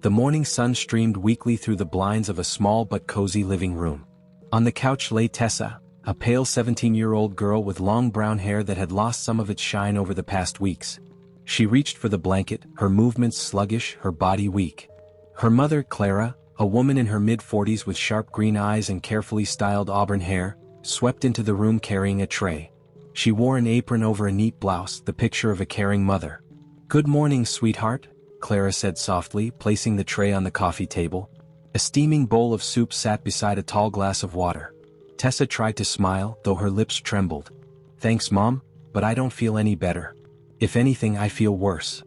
The morning sun streamed weakly through the blinds of a small but cozy living room. On the couch lay Tessa, a pale 17-year-old girl with long brown hair that had lost some of its shine over the past weeks. She reached for the blanket, her movements sluggish, her body weak. Her mother, Clara, a woman in her mid-40s with sharp green eyes and carefully styled auburn hair, swept into the room carrying a tray. She wore an apron over a neat blouse, the picture of a caring mother. "Good morning, sweetheart," Clara said softly, placing the tray on the coffee table. A steaming bowl of soup sat beside a tall glass of water. Tessa tried to smile, though her lips trembled. "Thanks, Mom, but I don't feel any better. If anything, I feel worse."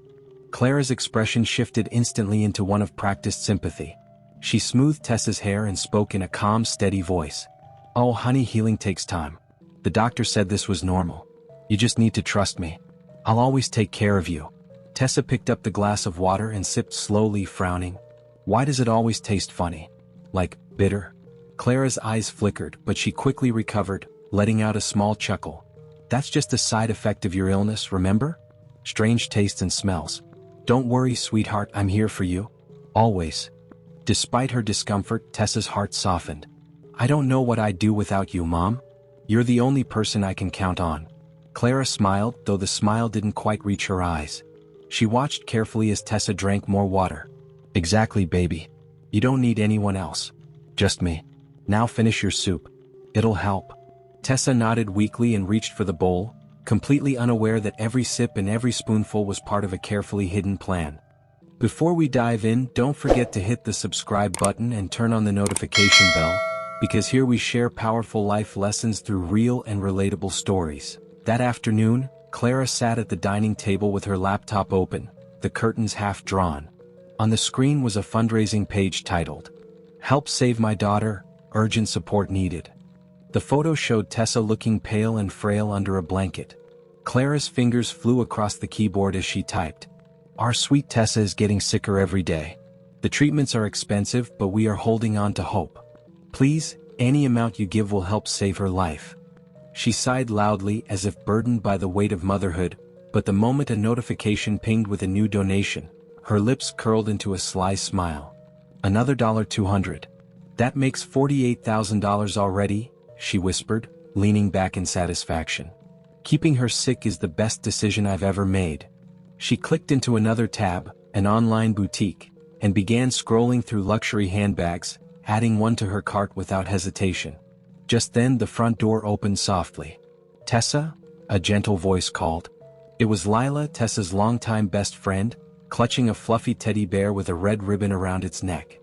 Clara's expression shifted instantly into one of practiced sympathy. She smoothed Tessa's hair and spoke in a calm, steady voice. "Oh, honey, healing takes time. The doctor said this was normal. You just need to trust me. I'll always take care of you." Tessa picked up the glass of water and sipped slowly, frowning. "Why does it always taste funny? Like, bitter?" Clara's eyes flickered, but she quickly recovered, letting out a small chuckle. "That's just a side effect of your illness, remember? Strange tastes and smells. Don't worry, sweetheart, I'm here for you. Always." Despite her discomfort, Tessa's heart softened. "I don't know what I'd do without you, Mom. You're the only person I can count on." Clara smiled, though the smile didn't quite reach her eyes. She watched carefully as Tessa drank more water. "Exactly, baby. You don't need anyone else. Just me. Now finish your soup. It'll help." Tessa nodded weakly and reached for the bowl, completely unaware that every sip and every spoonful was part of a carefully hidden plan. Before we dive in, don't forget to hit the subscribe button and turn on the notification bell, because here we share powerful life lessons through real and relatable stories. That afternoon, Clara sat at the dining table with her laptop open, the curtains half drawn. On the screen was a fundraising page titled, "Help Save My Daughter, Urgent Support Needed." The photo showed Tessa looking pale and frail under a blanket. Clara's fingers flew across the keyboard as she typed. "Our sweet Tessa is getting sicker every day. The treatments are expensive, but we are holding on to hope. Please, any amount you give will help save her life." She sighed loudly as if burdened by the weight of motherhood, but the moment a notification pinged with a new donation, her lips curled into a sly smile. "Another $200. That makes $48,000 already," she whispered, leaning back in satisfaction. "Keeping her sick is the best decision I've ever made." She clicked into another tab, an online boutique, and began scrolling through luxury handbags, adding one to her cart without hesitation. Just then the front door opened softly. "Tessa?" a gentle voice called. It was Lila, Tessa's longtime best friend, clutching a fluffy teddy bear with a red ribbon around its neck.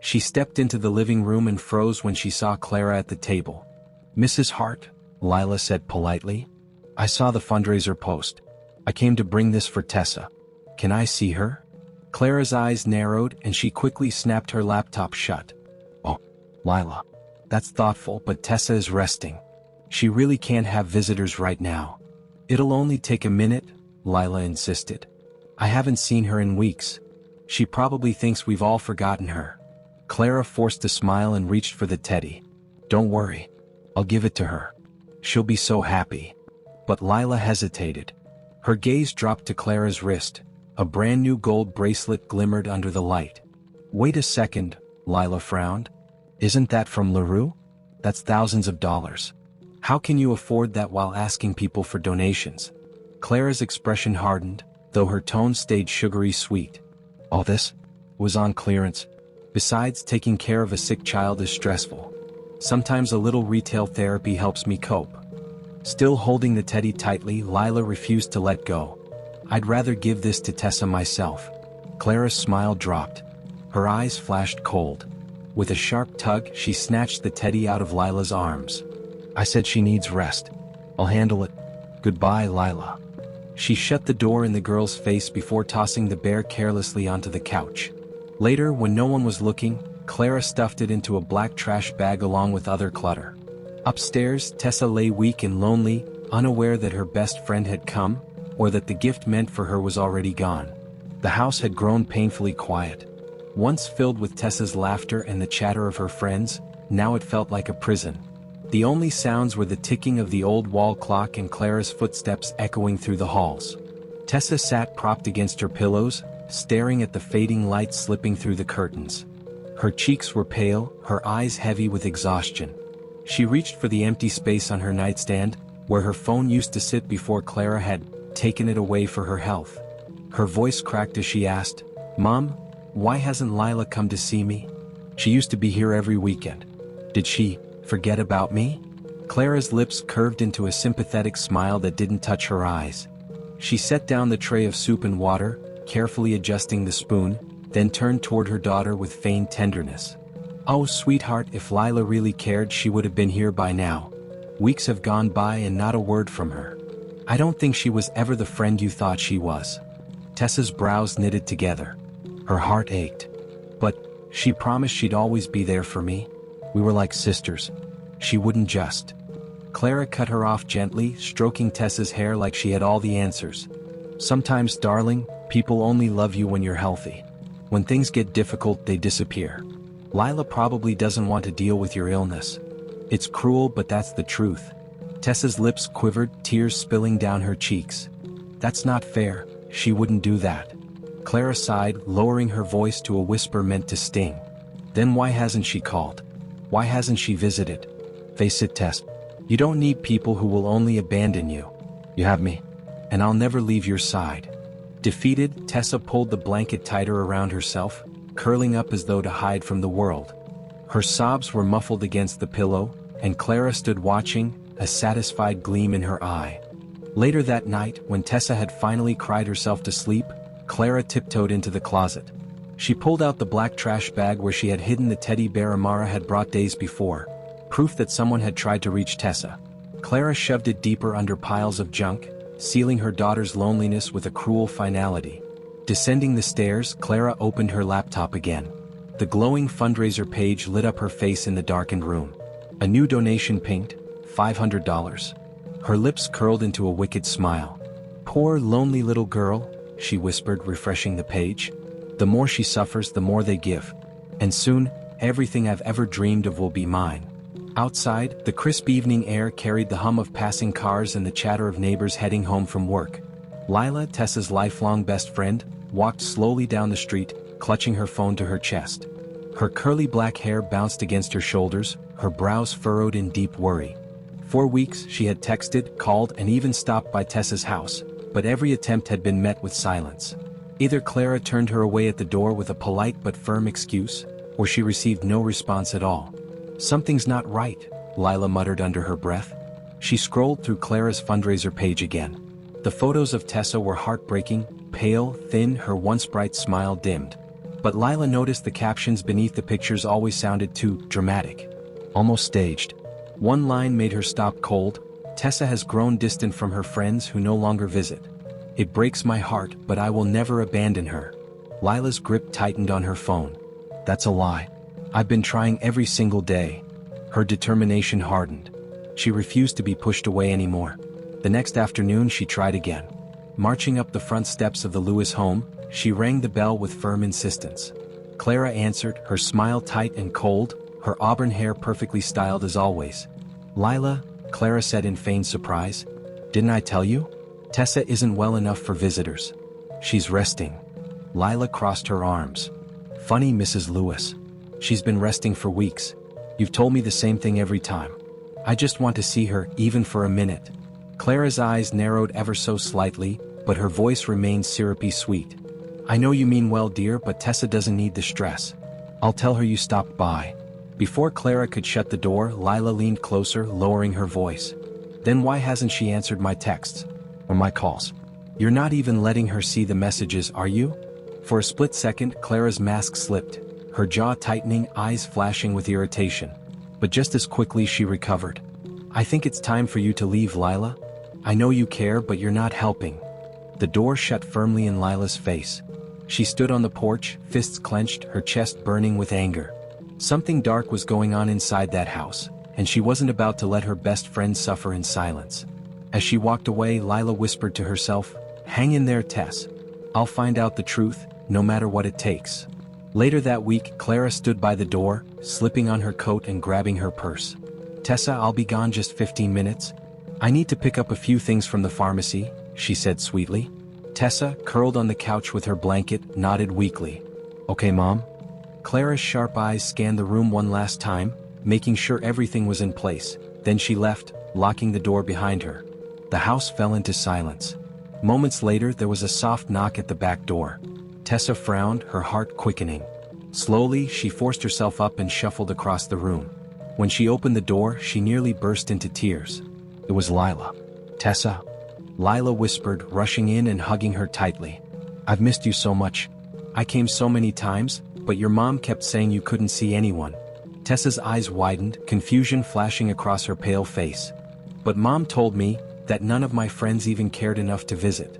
She stepped into the living room and froze when she saw Clara at the table. "Mrs. Hart," Lila said politely. "I saw the fundraiser post. I came to bring this for Tessa. Can I see her?" Clara's eyes narrowed and she quickly snapped her laptop shut. "Oh, Lila. That's thoughtful, but Tessa is resting. She really can't have visitors right now." "It'll only take a minute," Lila insisted. "I haven't seen her in weeks. She probably thinks we've all forgotten her." Clara forced a smile and reached for the teddy. "Don't worry. I'll give it to her. She'll be so happy." But Lila hesitated. Her gaze dropped to Clara's wrist. A brand new gold bracelet glimmered under the light. "Wait a second," Lila frowned. "Isn't that from LaRue? That's thousands of dollars. How can you afford that while asking people for donations?" Clara's expression hardened, though her tone stayed sugary sweet. "All this was on clearance. Besides, taking care of a sick child is stressful. Sometimes a little retail therapy helps me cope." Still holding the teddy tightly, Lila refused to let go. "I'd rather give this to Tessa myself." Clara's smile dropped. Her eyes flashed cold. With a sharp tug, she snatched the teddy out of Lila's arms. "I said she needs rest. I'll handle it. Goodbye, Lila." She shut the door in the girl's face before tossing the bear carelessly onto the couch. Later, when no one was looking, Clara stuffed it into a black trash bag along with other clutter. Upstairs, Tessa lay weak and lonely, unaware that her best friend had come, or that the gift meant for her was already gone. The house had grown painfully quiet. Once filled with Tessa's laughter and the chatter of her friends, now it felt like a prison. The only sounds were the ticking of the old wall clock and Clara's footsteps echoing through the halls. Tessa sat propped against her pillows, staring at the fading light slipping through the curtains. Her cheeks were pale, her eyes heavy with exhaustion. She reached for the empty space on her nightstand, where her phone used to sit before Clara had taken it away for her health. Her voice cracked as she asked, "Mom, why hasn't Lila come to see me? She used to be here every weekend. Did she forget about me?" Clara's lips curved into a sympathetic smile that didn't touch her eyes. She set down the tray of soup and water, carefully adjusting the spoon, then turned toward her daughter with feigned tenderness. "Oh, sweetheart, if Lila really cared, she would have been here by now. Weeks have gone by and not a word from her. I don't think she was ever the friend you thought she was." Tessa's brows knitted together. Her heart ached. "But she promised she'd always be there for me. We were like sisters. She wouldn't just..." Clara cut her off gently, stroking Tessa's hair like she had all the answers. "Sometimes, darling, people only love you when you're healthy. When things get difficult, they disappear. Lila probably doesn't want to deal with your illness. It's cruel, but that's the truth." Tessa's lips quivered, tears spilling down her cheeks. "That's not fair, she wouldn't do that." Clara sighed, lowering her voice to a whisper meant to sting. "Then why hasn't she called? Why hasn't she visited? Face it, Tess. You don't need people who will only abandon you. You have me. And I'll never leave your side." Defeated, Tessa pulled the blanket tighter around herself, curling up as though to hide from the world. Her sobs were muffled against the pillow, and Clara stood watching, a satisfied gleam in her eye. Later that night, when Tessa had finally cried herself to sleep, Clara tiptoed into the closet. She pulled out the black trash bag where she had hidden the teddy bear Amara had brought days before, proof that someone had tried to reach Tessa. Clara shoved it deeper under piles of junk, sealing her daughter's loneliness with a cruel finality. Descending the stairs, Clara opened her laptop again. The glowing fundraiser page lit up her face in the darkened room. A new donation pinged, $500. Her lips curled into a wicked smile. "Poor lonely little girl," she whispered, refreshing the page. "The more she suffers, the more they give. And soon, everything I've ever dreamed of will be mine." Outside, the crisp evening air carried the hum of passing cars and the chatter of neighbors heading home from work. Lila, Tessa's lifelong best friend, walked slowly down the street, clutching her phone to her chest. Her curly black hair bounced against her shoulders, her brows furrowed in deep worry. For weeks she had texted, called, and even stopped by Tessa's house, but every attempt had been met with silence. Either Clara turned her away at the door with a polite but firm excuse, or she received no response at all. "Something's not right," Lila muttered under her breath. She scrolled through Clara's fundraiser page again. The photos of Tessa were heartbreaking, pale, thin, her once bright smile dimmed. But Lila noticed the captions beneath the pictures always sounded too dramatic, almost staged. One line made her stop cold: "Tessa has grown distant from her friends who no longer visit. It breaks my heart, but I will never abandon her." Lila's grip tightened on her phone. "That's a lie. I've been trying every single day." Her determination hardened. She refused to be pushed away anymore. The next afternoon she tried again. Marching up the front steps of the Lewis home, she rang the bell with firm insistence. Clara answered, her smile tight and cold, her auburn hair perfectly styled as always. "Lila," Clara said in feigned surprise. "Didn't I tell you? Tessa isn't well enough for visitors. She's resting." Lila crossed her arms. "Funny, Mrs. Lewis. She's been resting for weeks. You've told me the same thing every time. I just want to see her, even for a minute." Clara's eyes narrowed ever so slightly, but her voice remained syrupy sweet. "I know you mean well, dear, but Tessa doesn't need the stress. I'll tell her you stopped by." Before Clara could shut the door, Lila leaned closer, lowering her voice. "Then why hasn't she answered my texts? Or my calls? You're not even letting her see the messages, are you?" For a split second, Clara's mask slipped, her jaw tightening, eyes flashing with irritation. But just as quickly she recovered. "I think it's time for you to leave, Lila. I know you care, but you're not helping." The door shut firmly in Lila's face. She stood on the porch, fists clenched, her chest burning with anger. Something dark was going on inside that house, and she wasn't about to let her best friend suffer in silence. As she walked away, Lila whispered to herself, "Hang in there, Tess. I'll find out the truth, no matter what it takes." Later that week, Clara stood by the door, slipping on her coat and grabbing her purse. "Tessa, I'll be gone just 15 minutes. I need to pick up a few things from the pharmacy," she said sweetly. Tessa, curled on the couch with her blanket, nodded weakly. Okay, Mom? Clara's sharp eyes scanned the room one last time, making sure everything was in place. Then she left, locking the door behind her. The house fell into silence. Moments later there was a soft knock at the back door. Tessa frowned, her heart quickening. Slowly, she forced herself up and shuffled across the room. When she opened the door, she nearly burst into tears. It was Lila. Tessa? Lila whispered, rushing in and hugging her tightly. I've missed you so much. I came so many times, but your mom kept saying you couldn't see anyone. Tessa's eyes widened, confusion flashing across her pale face. But Mom told me that none of my friends even cared enough to visit.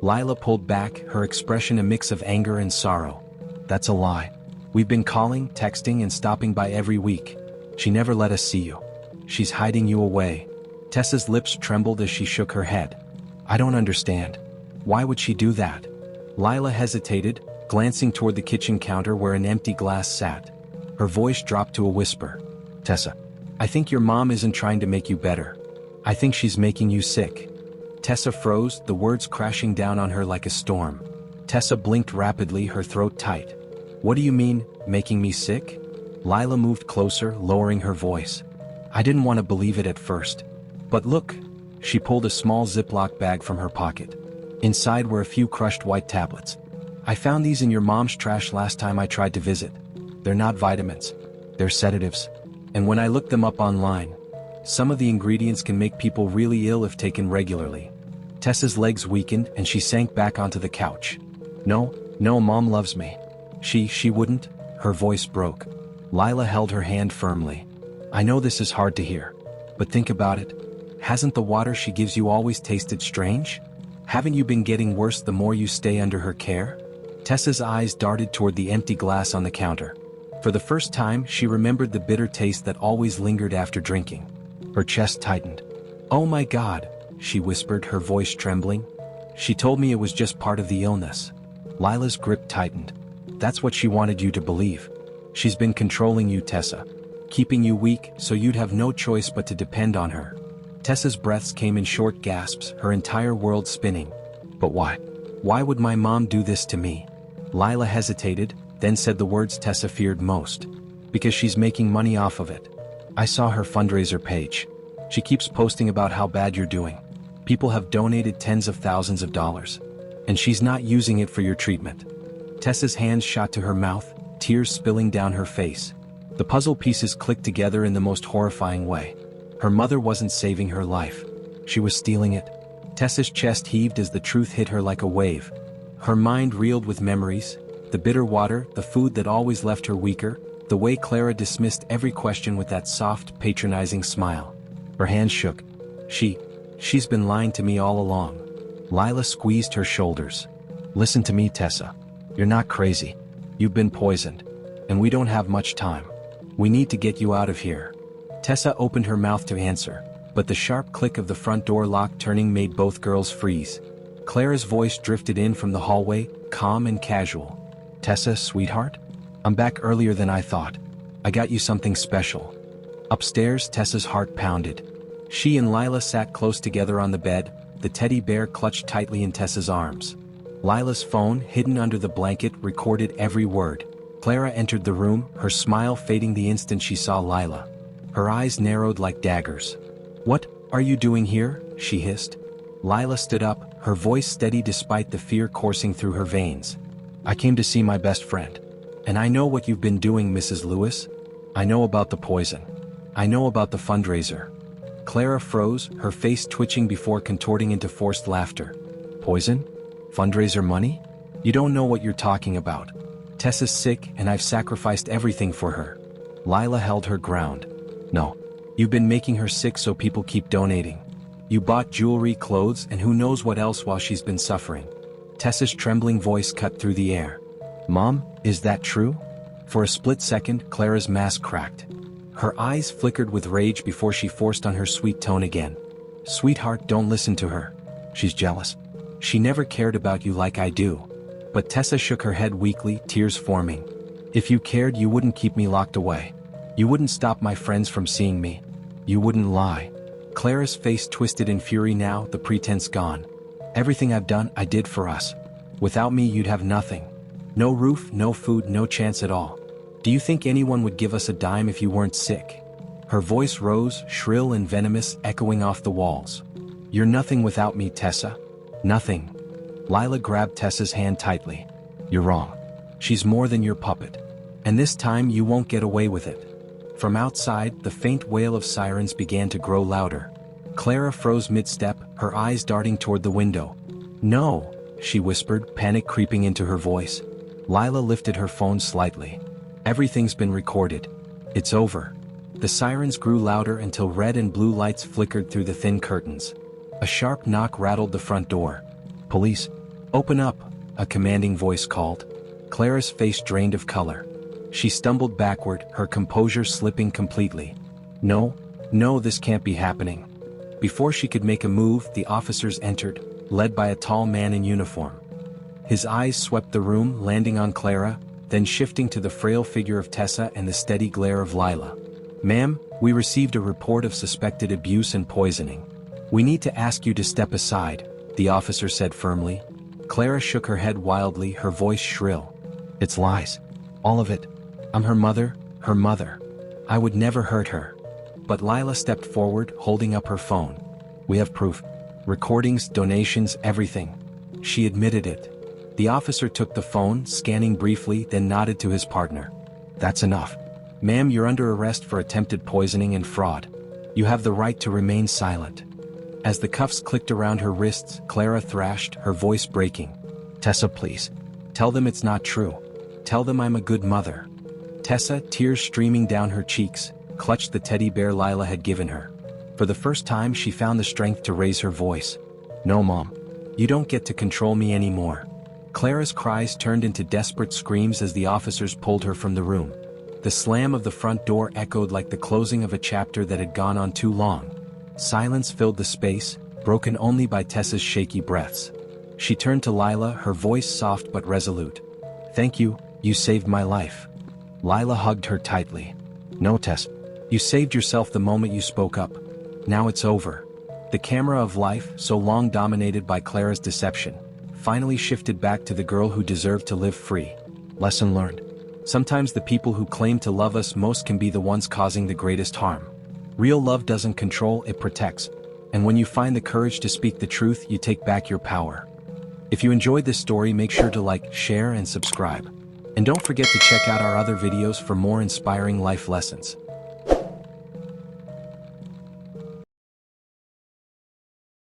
Lila pulled back, her expression a mix of anger and sorrow. That's a lie. We've been calling, texting, and stopping by every week. She never let us see you. She's hiding you away. Tessa's lips trembled as she shook her head. I don't understand. Why would she do that? Lila hesitated, glancing toward the kitchen counter where an empty glass sat. Her voice dropped to a whisper. Tessa, I think your mom isn't trying to make you better. I think she's making you sick. Tessa froze, the words crashing down on her like a storm. Tessa blinked rapidly, her throat tight. What do you mean, making me sick? Lila moved closer, lowering her voice. I didn't want to believe it at first. But look. She pulled a small Ziploc bag from her pocket. Inside were a few crushed white tablets. I found these in your mom's trash last time I tried to visit. They're not vitamins. They're sedatives. And when I looked them up online, some of the ingredients can make people really ill if taken regularly. Tessa's legs weakened and she sank back onto the couch. No, Mom loves me. She wouldn't. Her voice broke. Lila held her hand firmly. I know this is hard to hear. But think about it. Hasn't the water she gives you always tasted strange? Haven't you been getting worse the more you stay under her care? Tessa's eyes darted toward the empty glass on the counter. For the first time, she remembered the bitter taste that always lingered after drinking. Her chest tightened. Oh my God, she whispered, her voice trembling. She told me it was just part of the illness. Lila's grip tightened. That's what she wanted you to believe. She's been controlling you, Tessa. Keeping you weak so you'd have no choice but to depend on her. Tessa's breaths came in short gasps, her entire world spinning. But why? Why would my mom do this to me? Lila hesitated, then said the words Tessa feared most. Because she's making money off of it. I saw her fundraiser page. She keeps posting about how bad you're doing. People have donated tens of thousands of dollars. And she's not using it for your treatment. Tessa's hands shot to her mouth, tears spilling down her face. The puzzle pieces clicked together in the most horrifying way. Her mother wasn't saving her life. She was stealing it. Tessa's chest heaved as the truth hit her like a wave. Her mind reeled with memories, the bitter water, the food that always left her weaker, the way Clara dismissed every question with that soft, patronizing smile. Her hands shook. She's been lying to me all along. Lila squeezed her shoulders. Listen to me, Tessa. You're not crazy. You've been poisoned. And we don't have much time. We need to get you out of here. Tessa opened her mouth to answer, but the sharp click of the front door lock turning made both girls freeze. Clara's voice drifted in from the hallway, calm and casual. Tessa, sweetheart? I'm back earlier than I thought. I got you something special. Upstairs, Tessa's heart pounded. She and Lila sat close together on the bed, the teddy bear clutched tightly in Tessa's arms. Lila's phone, hidden under the blanket, recorded every word. Clara entered the room, her smile fading the instant she saw Lila. Her eyes narrowed like daggers. What are you doing here? She hissed. Lila stood up, her voice steady despite the fear coursing through her veins. I came to see my best friend. And I know what you've been doing, Mrs. Lewis. I know about the poison. I know about the fundraiser. Clara froze, her face twitching before contorting into forced laughter. Poison? Fundraiser money? You don't know what you're talking about. Tessa's sick and I've sacrificed everything for her. Lila held her ground. No. You've been making her sick so people keep donating. You bought jewelry, clothes, and who knows what else while she's been suffering. Tessa's trembling voice cut through the air. Mom, is that true? For a split second, Clara's mask cracked. Her eyes flickered with rage before she forced on her sweet tone again. Sweetheart, don't listen to her. She's jealous. She never cared about you like I do. But Tessa shook her head weakly, tears forming. If you cared, you wouldn't keep me locked away. You wouldn't stop my friends from seeing me. You wouldn't lie. Clara's face twisted in fury now, the pretense gone. Everything I've done, I did for us. Without me, you'd have nothing. No roof, no food, no chance at all. Do you think anyone would give us a dime if you weren't sick?" Her voice rose, shrill and venomous, echoing off the walls. "You're nothing without me, Tessa. Nothing." Lila grabbed Tessa's hand tightly. "You're wrong. She's more than your puppet. And this time you won't get away with it." From outside, the faint wail of sirens began to grow louder. Clara froze mid-step, her eyes darting toward the window. "No," she whispered, panic creeping into her voice. Lila lifted her phone slightly. "Everything's been recorded. It's over." The sirens grew louder until red and blue lights flickered through the thin curtains. A sharp knock rattled the front door. "Police, open up," a commanding voice called. Clara's face drained of color. She stumbled backward, her composure slipping completely. No, this can't be happening." Before she could make a move, the officers entered, led by a tall man in uniform. His eyes swept the room, landing on Clara, then shifting to the frail figure of Tessa and the steady glare of Lila. "Ma'am, we received a report of suspected abuse and poisoning. We need to ask you to step aside," the officer said firmly. Clara shook her head wildly, her voice shrill. "It's lies. All of it. I'm her mother. I would never hurt her." But Lila stepped forward, holding up her phone. "We have proof. Recordings, donations, everything." She admitted it. The officer took the phone, scanning briefly, then nodded to his partner. "That's enough. Ma'am, you're under arrest for attempted poisoning and fraud. You have the right to remain silent." As the cuffs clicked around her wrists, Clara thrashed, her voice breaking. "Tessa, please. Tell them it's not true. Tell them I'm a good mother." Tessa, tears streaming down her cheeks, clutched the teddy bear Lila had given her. For the first time she found the strength to raise her voice. "No, Mom. You don't get to control me anymore." Clara's cries turned into desperate screams as the officers pulled her from the room. The slam of the front door echoed like the closing of a chapter that had gone on too long. Silence filled the space, broken only by Tessa's shaky breaths. She turned to Lila, her voice soft but resolute. "Thank you, you saved my life." Lila hugged her tightly. "No, Tess. You saved yourself the moment you spoke up. Now it's over." The camera of life, so long dominated by Clara's deception, finally shifted back to the girl who deserved to live free. Lesson learned. Sometimes the people who claim to love us most can be the ones causing the greatest harm. Real love doesn't control, it protects. And when you find the courage to speak the truth, you take back your power. If you enjoyed this story, make sure to like, share, and subscribe. And don't forget to check out our other videos for more inspiring life lessons.